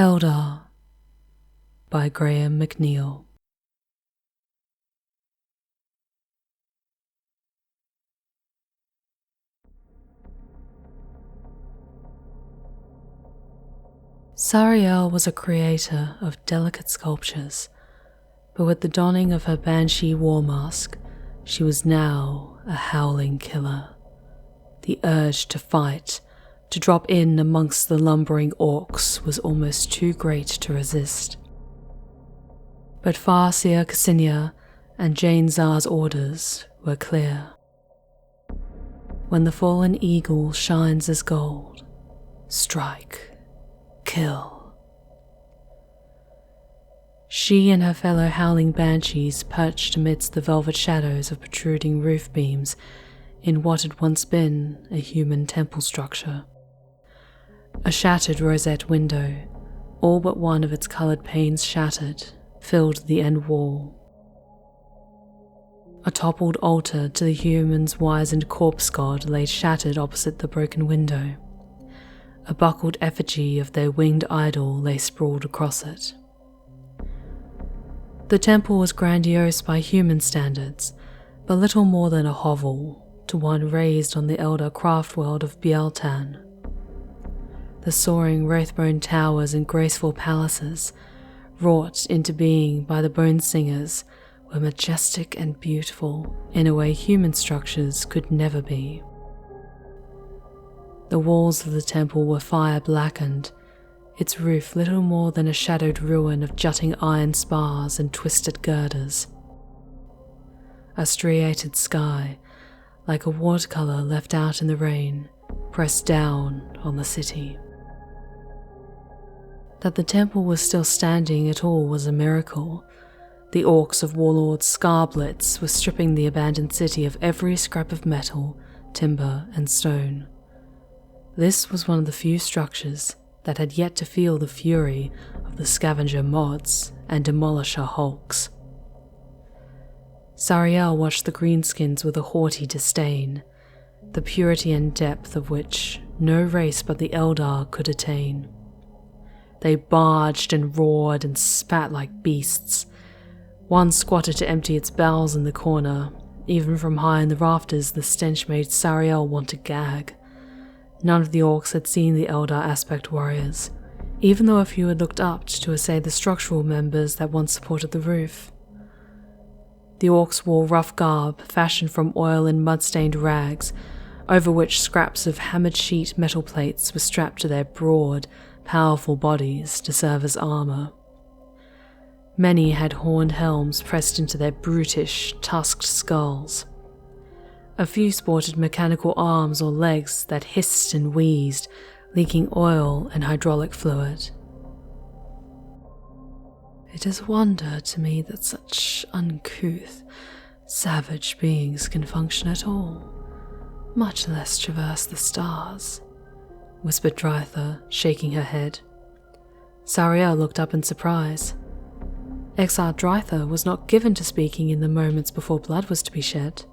Eldar by McNeill. Sariel was a creator of delicate sculptures, but with the donning of her banshee war mask, she was now a howling killer. The urge to fight, to drop in amongst the lumbering orcs, was almost too great to resist. But Farseer Ksenia and Jane Zar's orders were clear. When the fallen eagle shines as gold, strike. Kill. She and her fellow howling banshees perched amidst the velvet shadows of protruding roof beams in what had once been a human temple structure. A shattered rosette window, all but one of its coloured panes shattered, filled the end wall. A toppled altar to the human's wizened corpse god lay shattered opposite the broken window. A buckled effigy of their winged idol lay sprawled across it. The temple was grandiose by human standards, but little more than a hovel to one raised on the Eldar craft world of Bieltan. The soaring wraithbone towers and graceful palaces, wrought into being by the bone singers, were majestic and beautiful in a way human structures could never be. The walls of the temple were fire-blackened, its roof little more than a shadowed ruin of jutting iron spars and twisted girders. A striated sky, like a watercolour left out in the rain, pressed down on the city. That the temple was still standing at all was a miracle. The orcs of warlord Scarblitz were stripping the abandoned city of every scrap of metal, timber and stone. This was one of the few structures that had yet to feel the fury of the scavenger mods and demolisher hulks. Sariel watched the greenskins with a haughty disdain, the purity and depth of which no race but the Eldar could attain. They barged and roared and spat like beasts. One squatted to empty its bowels in the corner. Even from high in the rafters, the stench made Sariel want to gag. None of the orcs had seen the Eldar aspect warriors, even though a few had looked up to assay the structural members that once supported the roof. The orcs wore rough garb fashioned from oil and mud-stained rags, over which scraps of hammered sheet metal plates were strapped to their broad, powerful bodies to serve as armour. Many had horned helms pressed into their brutish, tusked skulls. A few sported mechanical arms or legs that hissed and wheezed, leaking oil and hydraulic fluid. It is a wonder to me that such uncouth, savage beings can function at all, much less traverse the stars, whispered Drytha, shaking her head. Sariel looked up in surprise. Exar Drytha was not given to speaking in the moments before blood was to be shed.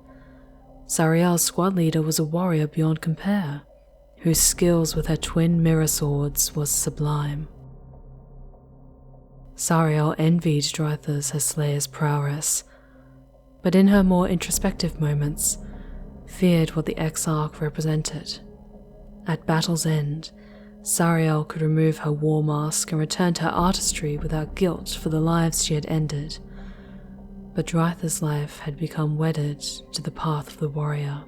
Sariel's squad leader was a warrior beyond compare, whose skills with her twin mirror swords was sublime. Sariel envied Drytha's her slayer's prowess, but in her more introspective moments, feared what the Exarch represented. At battle's end, Sariel could remove her war mask and return to her artistry without guilt for the lives she had ended. But Drytha's life had become wedded to the path of the warrior.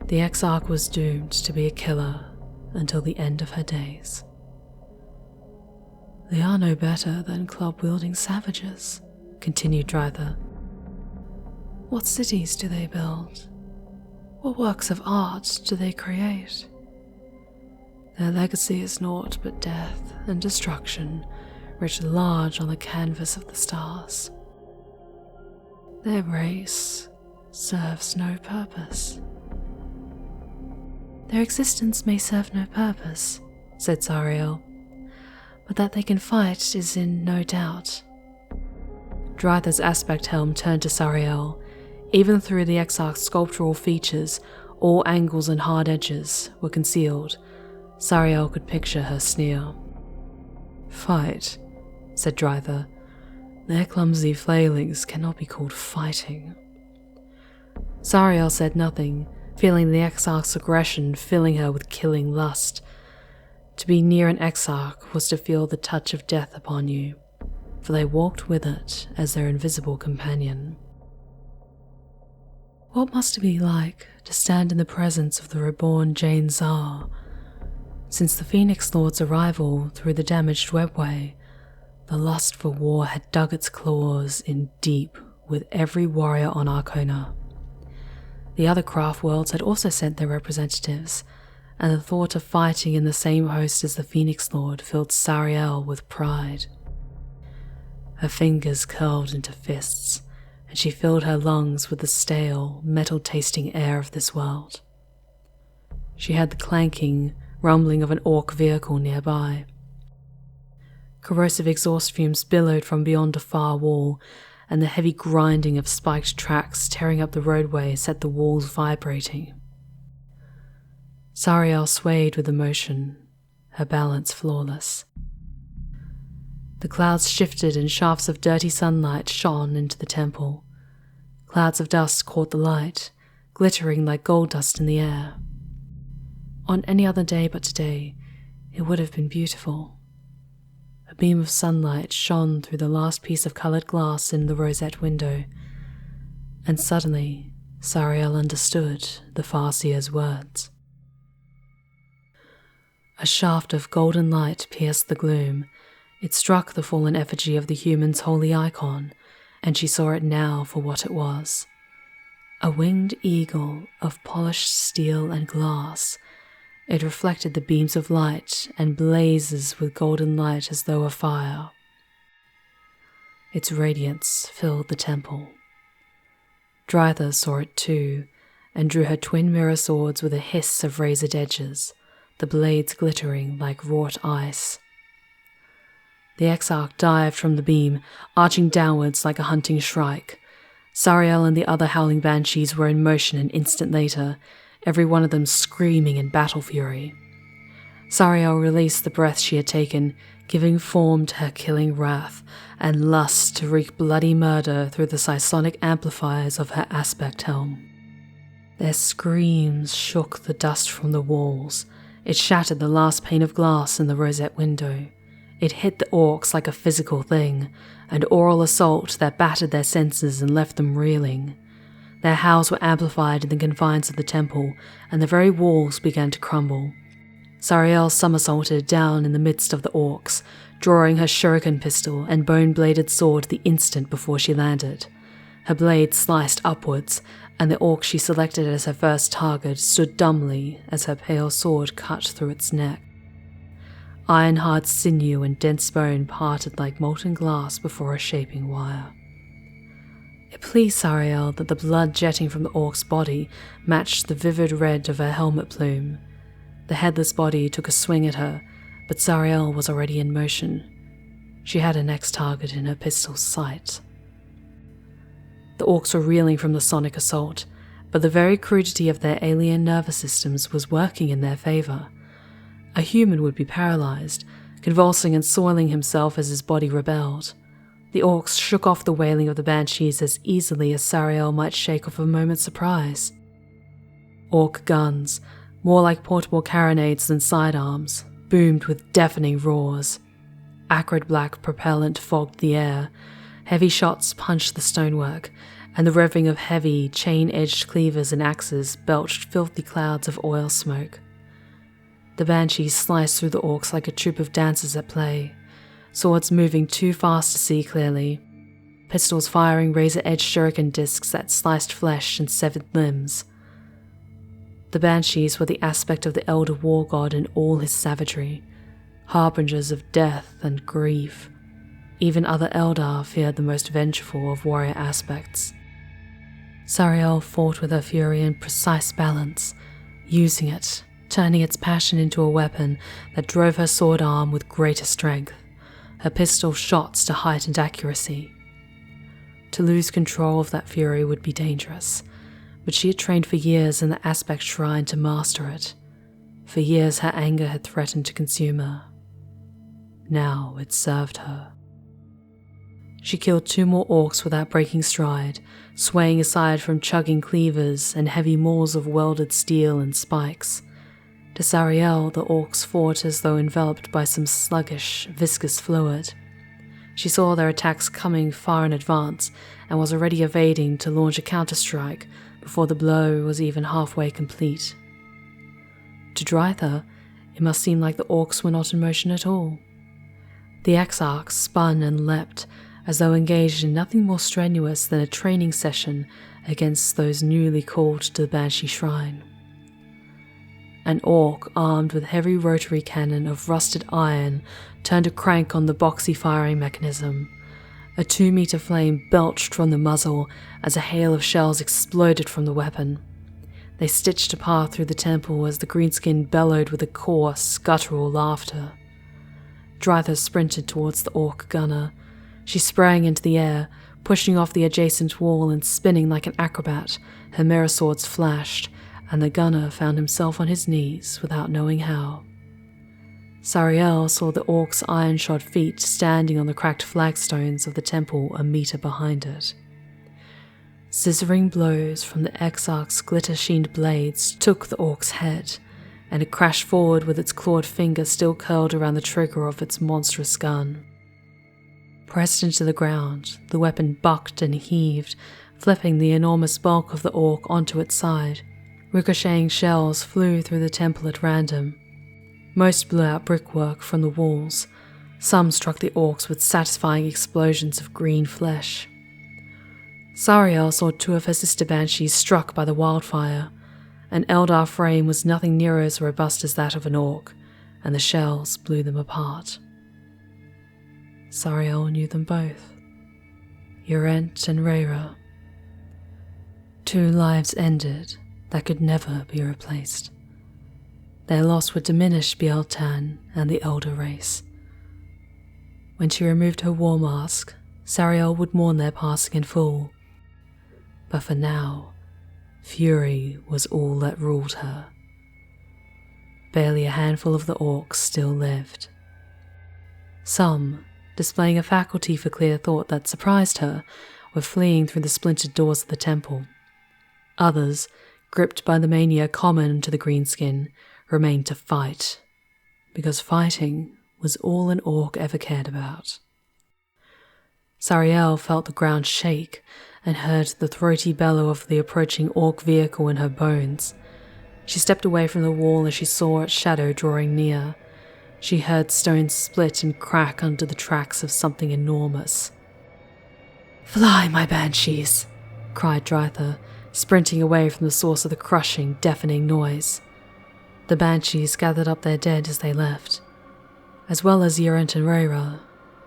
The Exarch was doomed to be a killer until the end of her days. They are no better than club-wielding savages, continued Drytha. What cities do they build? What works of art do they create? Their legacy is naught but death and destruction, writ large on the canvas of the stars. Their race serves no purpose. Their existence may serve no purpose, said Sariel, but that they can fight is in no doubt. Drytha's aspect helm turned to Sariel. Even through the Exarch's sculptural features, all angles and hard edges were concealed. Sariel could picture her sneer. Fight, said Dryther. Their clumsy flailings cannot be called fighting. Sariel said nothing, feeling the Exarch's aggression filling her with killing lust. To be near an Exarch was to feel the touch of death upon you, for they walked with it as their invisible companion. What must it be like to stand in the presence of the reborn Jane Czar? Since the Phoenix Lord's arrival through the damaged webway, the lust for war had dug its claws in deep with every warrior on Arkona. The other craft worlds had also sent their representatives, and the thought of fighting in the same host as the Phoenix Lord filled Sariel with pride. Her fingers curled into fists, and she filled her lungs with the stale, metal-tasting air of this world. She had the clanking, rumbling of an Ork vehicle nearby. Corrosive exhaust fumes billowed from beyond a far wall, and the heavy grinding of spiked tracks tearing up the roadway set the walls vibrating. Sariel swayed with emotion, her balance flawless. The clouds shifted and shafts of dirty sunlight shone into the temple. Clouds of dust caught the light, glittering like gold dust in the air. On any other day but today, it would have been beautiful. A beam of sunlight shone through the last piece of coloured glass in the rosette window, and suddenly Sariel understood the Farseer's words. A shaft of golden light pierced the gloom. It struck the fallen effigy of the human's holy icon, and she saw it now for what it was. A winged eagle of polished steel and glass. It reflected the beams of light and blazes with golden light as though afire. Its radiance filled the temple. Dryther saw it too, and drew her twin mirror swords with a hiss of razored edges, the blades glittering like wrought ice. The Exarch dived from the beam, arching downwards like a hunting shrike. Sariel and the other howling banshees were in motion an instant later, every one of them screaming in battle fury. Sariel released the breath she had taken, giving form to her killing wrath and lust to wreak bloody murder through the psionic amplifiers of her aspect helm. Their screams shook the dust from the walls. It shattered the last pane of glass in the rosette window. It hit the Orks like a physical thing, an oral assault that battered their senses and left them reeling. Their howls were amplified in the confines of the temple, and the very walls began to crumble. Sariel somersaulted down in the midst of the Orks, drawing her shuriken pistol and bone-bladed sword the instant before she landed. Her blade sliced upwards, and the Ork she selected as her first target stood dumbly as her pale sword cut through its neck. Iron-hard sinew and dense bone parted like molten glass before a shaping wire. It pleased Sariel that the blood jetting from the Ork's body matched the vivid red of her helmet plume. The headless body took a swing at her, but Sariel was already in motion. She had her next target in her pistol's sight. The Orks were reeling from the sonic assault, but the very crudity of their alien nervous systems was working in their favour. A human would be paralysed, convulsing and soiling himself as his body rebelled. The Orks shook off the wailing of the banshees as easily as Sariel might shake off a moment's surprise. Ork guns, more like portable carronades than sidearms, boomed with deafening roars. Acrid black propellant fogged the air. Heavy shots punched the stonework, and the revving of heavy, chain-edged cleavers and axes belched filthy clouds of oil smoke. The banshees sliced through the Orks like a troop of dancers at play, swords moving too fast to see clearly, pistols firing razor-edged shuriken discs that sliced flesh and severed limbs. The banshees were the aspect of the elder war god in all his savagery, harbingers of death and grief. Even other Eldar feared the most vengeful of warrior aspects. Sariel fought with her fury in precise balance, using it, turning its passion into a weapon that drove her sword arm with greater strength, her pistol shots to heightened accuracy. To lose control of that fury would be dangerous, but she had trained for years in the aspect shrine to master it. For years her anger had threatened to consume her. Now it served her. She killed 2 more orcs without breaking stride, swaying aside from chugging cleavers and heavy mauls of welded steel and spikes. To Sariel, the orcs fought as though enveloped by some sluggish, viscous fluid. She saw their attacks coming far in advance and was already evading to launch a counter-strike before the blow was even halfway complete. To Dryther, it must seem like the orcs were not in motion at all. The Exarchs spun and leapt, as though engaged in nothing more strenuous than a training session against those newly called to the Banshee Shrine. An orc armed with heavy rotary cannon of rusted iron turned a crank on the boxy firing mechanism. A 2-meter flame belched from the muzzle as a hail of shells exploded from the weapon. They stitched a path through the temple as the greenskin bellowed with a coarse, guttural laughter. Dryther sprinted towards the orc gunner. She sprang into the air, pushing off the adjacent wall and spinning like an acrobat. Her mirror swords flashed, and the gunner found himself on his knees without knowing how. Sariel saw the orc's iron-shod feet standing on the cracked flagstones of the temple a meter behind it. Scissoring blows from the Exarch's glitter-sheened blades took the orc's head, and it crashed forward with its clawed finger still curled around the trigger of its monstrous gun. Pressed into the ground, the weapon bucked and heaved, flipping the enormous bulk of the orc onto its side. Ricocheting shells flew through the temple at random. Most blew out brickwork from the walls. Some struck the orcs with satisfying explosions of green flesh. Sariel saw 2 of her sister banshees struck by the wildfire. An Eldar frame was nothing near as robust as that of an orc, and the shells blew them apart. Sariel knew them both. Urent and Rhaera. 2 lives ended that could never be replaced. Their loss would diminish Bieltan and the Elder race. When she removed her war mask, Sariel would mourn their passing in full. But for now, fury was all that ruled her. Barely a handful of the orcs still lived. Some, displaying a faculty for clear thought that surprised her, were fleeing through the splintered doors of the temple. Others, gripped by the mania common to the greenskin, remained to fight, because fighting was all an orc ever cared about. Sariel felt the ground shake and heard the throaty bellow of the approaching orc vehicle in her bones. She stepped away from the wall as she saw its shadow drawing near. She heard stones split and crack under the tracks of something enormous. "Fly, my banshees!" cried Dryther, sprinting away from the source of the crushing, deafening noise. The banshees gathered up their dead as they left. As well as Urent and Rhaera,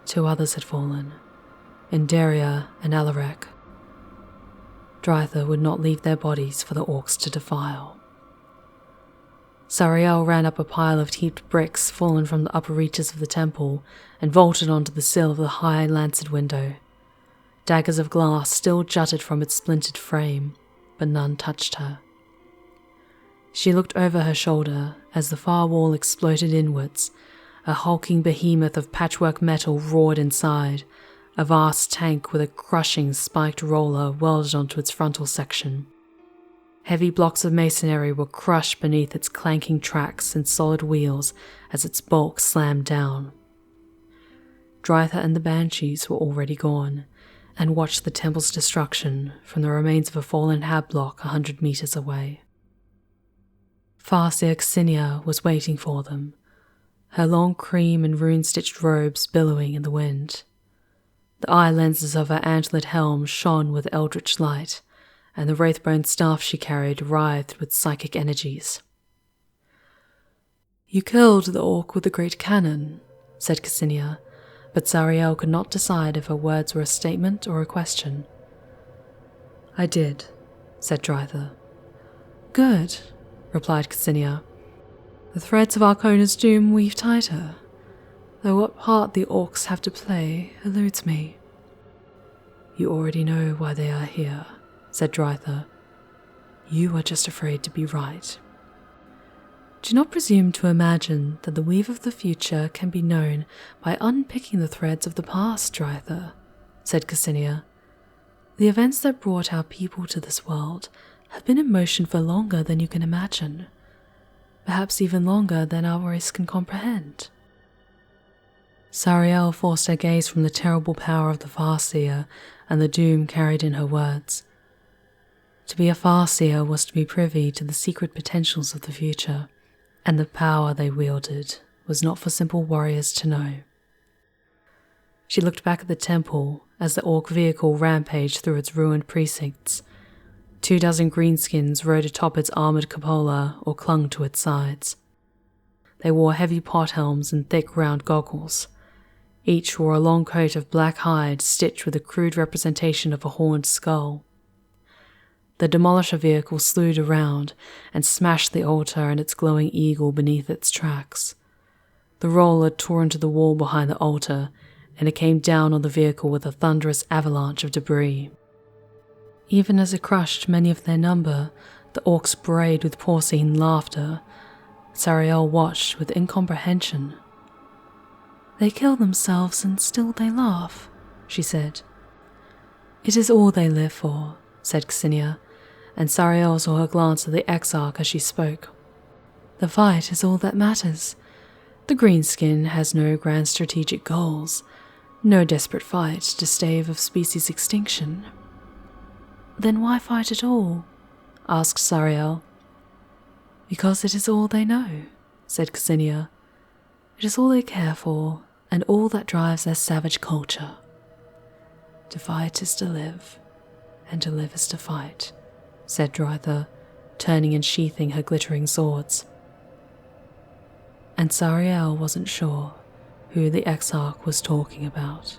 2 others had fallen, Indaria and Alarek. Dryther would not leave their bodies for the orcs to defile. Sariel ran up a pile of heaped bricks fallen from the upper reaches of the temple and vaulted onto the sill of the high lancet window. Daggers of glass still jutted from its splintered frame, but none touched her. She looked over her shoulder as the far wall exploded inwards. A hulking behemoth of patchwork metal roared inside, a vast tank with a crushing spiked roller welded onto its frontal section. Heavy blocks of masonry were crushed beneath its clanking tracks and solid wheels as its bulk slammed down. Dryther and the banshees were already gone, and watched the temple's destruction from the remains of a fallen hab block 100 meters away. Farseer Xinia was waiting for them, her long cream and rune-stitched robes billowing in the wind. The eye lenses of her antlered helm shone with eldritch light, and the wraithbone staff she carried writhed with psychic energies. "You killed the orc with the great cannon," said Xinia, but Sariel could not decide if her words were a statement or a question. "I did," said Dryther. "Good," replied Xinia. "The threads of Arcona's doom weave tighter, though what part the orcs have to play eludes me." "You already know why they are here," said Dryther. "You are just afraid to be right." Do not presume to imagine that the weave of the future can be known by unpicking the threads of the past, Dryther, said Ksenia. The events that brought our people to this world have been in motion for longer than you can imagine, perhaps even longer than our race can comprehend. Sariel forced her gaze from the terrible power of the Farseer and the doom carried in her words. To be a Farseer was to be privy to the secret potentials of the future, and the power they wielded was not for simple warriors to know. She looked back at the temple as the Ork vehicle rampaged through its ruined precincts. 24 greenskins rode atop its armoured cupola or clung to its sides. They wore heavy pot helms and thick round goggles. Each wore a long coat of black hide stitched with a crude representation of a horned skull. The demolisher vehicle slewed around and smashed the altar and its glowing eagle beneath its tracks. The roller tore into the wall behind the altar, and it came down on the vehicle with a thunderous avalanche of debris. Even as it crushed many of their number, the Orks brayed with porcine laughter. Sariel watched with incomprehension. "They kill themselves and still they laugh," she said. "It is all they live for," said Ksenia, and Sariel saw her glance at the Exarch as she spoke. "The fight is all that matters. The greenskin has no grand strategic goals, no desperate fight to stave of species extinction." "Then why fight at all?" asked Sariel. "Because it is all they know," said Ksenia. "It is all they care for, and all that drives their savage culture. To fight is to live, and to live is to fight," said Dryther, turning and sheathing her glittering swords. And Sariel wasn't sure who the Exarch was talking about.